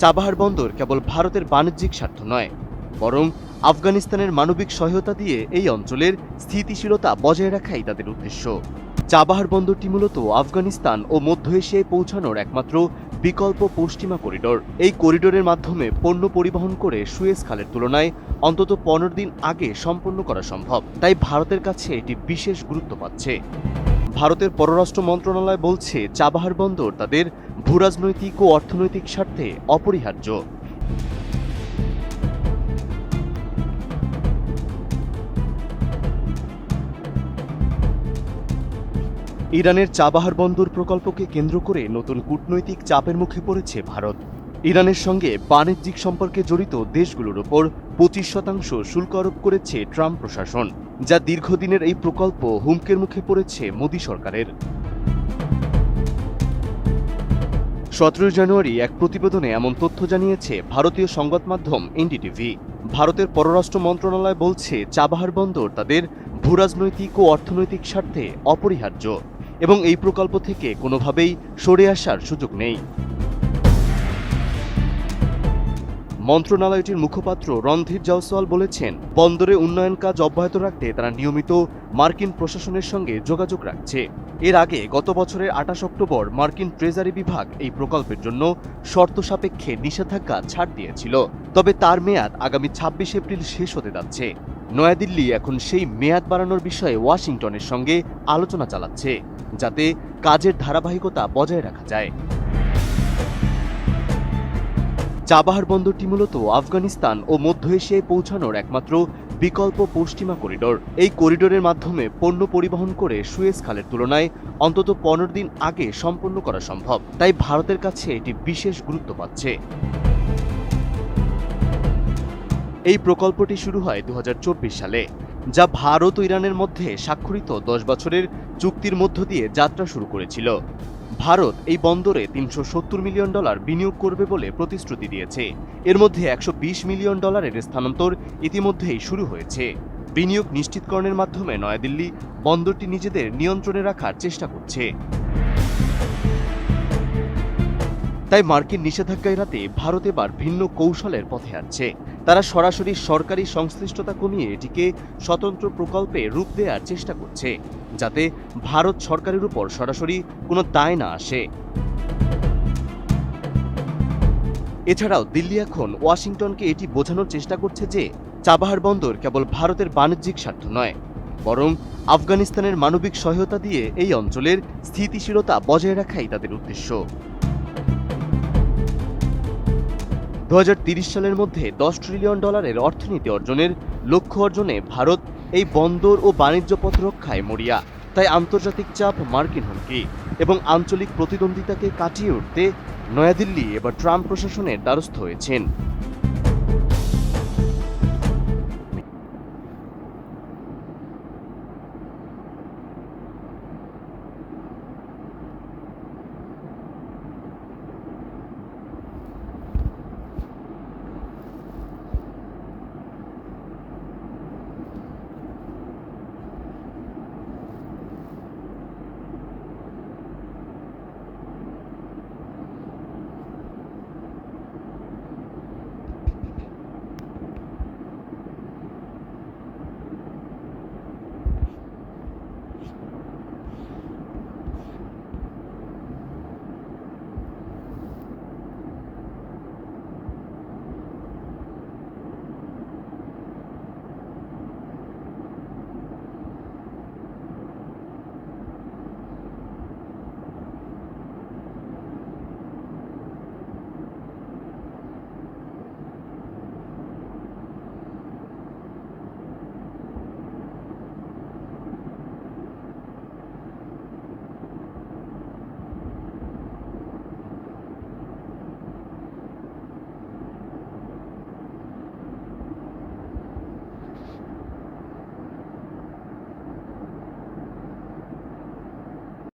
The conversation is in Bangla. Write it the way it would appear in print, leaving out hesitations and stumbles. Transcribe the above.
চাবাহার বন্দর কেবল ভারতের বাণিজ্যিক স্বার্থ নয়, বরং আফগানিস্তানের মানবিক সহায়তা দিয়ে এই অঞ্চলের স্থিতিশীলতা বজায় রাখাই তাদের উদ্দেশ্য। চাবাহার বন্দরটি মূলত আফগানিস্তান ও মধ্য এশিয়ায় পৌঁছানোর একমাত্র বিকল্প পশ্চিমা করিডোর। এই করিডোরের মাধ্যমে পণ্য পরিবহন করে সুয়েজ খালের তুলনায় অন্তত 15 দিন আগে সম্পন্ন করা সম্ভব। তাই ভারতের কাছে এটি বিশেষ গুরুত্ব পাচ্ছে। ভারতের পররাষ্ট্র মন্ত্রণালয় বলছে, চাবাহার বন্দর তাদের ভূরাজনৈতিক ও অর্থনৈতিক স্বার্থে অপরিহার্য। ইরানের চাবাহার বন্দর প্রকল্পকে কেন্দ্র করে নতুন কূটনৈতিক চাপের মুখে পড়েছে ভারত। ইরানের সঙ্গে বাণিজ্যিক সম্পর্কে জড়িত দেশগুলোর ওপর 25% শুল্ক আরোপ করেছে ট্রাম্প প্রশাসন, যা দীর্ঘদিনের এই প্রকল্প হুমকির মুখে পড়েছে মোদী সরকারের। 17 জানুয়ারি এক প্রতিবেদনে এমন তথ্য জানিয়েছে ভারতীয় সংবাদ মাধ্যম এনডিটিভি। ভারতের পররাষ্ট্র মন্ত্রণালয় বলছে, চাবাহার বন্দর তাদের ভূরাজনৈতিক ও অর্থনৈতিক স্বার্থে অপরিহার্য এবং এই প্রকল্প থেকে কোনোভাবেই সরে আসার সুযোগ নেই। মন্ত্রণালয়টির মুখপাত্র রণধীর জয়সওয়াল বলেছেন, বন্দরে উন্নয়ন কাজ অব্যাহত রাখতে তারা নিয়মিত মার্কিন প্রশাসনের সঙ্গে যোগাযোগ রাখছে। এর আগে গত বছরের 28 অক্টোবর মার্কিন ট্রেজারি বিভাগ এই প্রকল্পের জন্য শর্ত সাপেক্ষে নিষেধাজ্ঞা ছাড় দিয়েছিল। তবে তার মেয়াদ আগামী 26 এপ্রিল শেষ হতে যাচ্ছে। নয়াদিল্লি এখন সেই মেয়াদ বাড়ানোর বিষয়ে ওয়াশিংটনের সঙ্গে আলোচনা চালাচ্ছে, যাতে কাজের ধারাবাহিকতা বজায় রাখা যায়। চাবাহার বন্দরটি মূলত আফগানিস্তান ও মধ্য এশিয়ায় পৌঁছানোর একমাত্র বিকল্প পশ্চিমা করিডোর। এই করিডোরের মাধ্যমে পণ্য পরিবহন করে সুয়েজ খালের তুলনায় অন্তত 15 দিন আগে সম্পন্ন করা সম্ভব। তাই ভারতের কাছে এটি বিশেষ গুরুত্ব পাচ্ছে। এই প্রকল্পটি শুরু হয় 2024 সালে, যা ভারত ও ইরানের মধ্যে স্বাক্ষরিত 10 বছরের চুক্তির মধ্য দিয়ে যাত্রা শুরু করেছিল। ভারত এই বন্দরে $370 মিলিয়ন বিনিয়োগ করবে বলে প্রতিশ্রুতি দিয়েছে। এর মধ্যে $120 মিলিয়ন স্থানান্তর ইতিমধ্যেই শুরু হয়েছে। বিনিয়োগ নিশ্চিতকরণের মাধ্যমে নয়াদিল্লি বন্দরটি নিজেদের নিয়ন্ত্রণে রাখার চেষ্টা করছে। তাই মার্কিন নিষেধাজ্ঞা এড়াতে ভারত এবার ভিন্ন কৌশলের পথে হাঁটছে। তারা সরাসরি সরকারি সংশ্লিষ্টতা কমিয়ে এটিকে স্বতন্ত্র প্রকল্পে রূপ দেওয়ার চেষ্টা করছে, যাতে ভারত সরকারের উপর সরাসরি কোনো দায় না আসে। এছাড়াও দিল্লি এখন ওয়াশিংটনকে এটি বোঝানোর চেষ্টা করছে যে, চাবাহার বন্দর কেবল ভারতের বাণিজ্যিক স্বার্থ নয়, বরং আফগানিস্তানের মানবিক সহায়তা দিয়ে এই অঞ্চলের স্থিতিশীলতা বজায় রাখাই তাদের উদ্দেশ্য। 2030 সালের মধ্যে $10 ট্রিলিয়ন অর্থনীতি অর্জনের লক্ষ্য অর্জনে ভারত এই বন্দর ও বাণিজ্য পথ রক্ষায় মরিয়া। তাই আন্তর্জাতিক চাপ, মার্কিন হুমকি এবং আঞ্চলিক প্রতিদ্বন্দ্বিতাকে কাটিয়ে উঠতে নয়াদিল্লি এবার ট্রাম্প প্রশাসনের দ্বারস্থ হয়েছেন।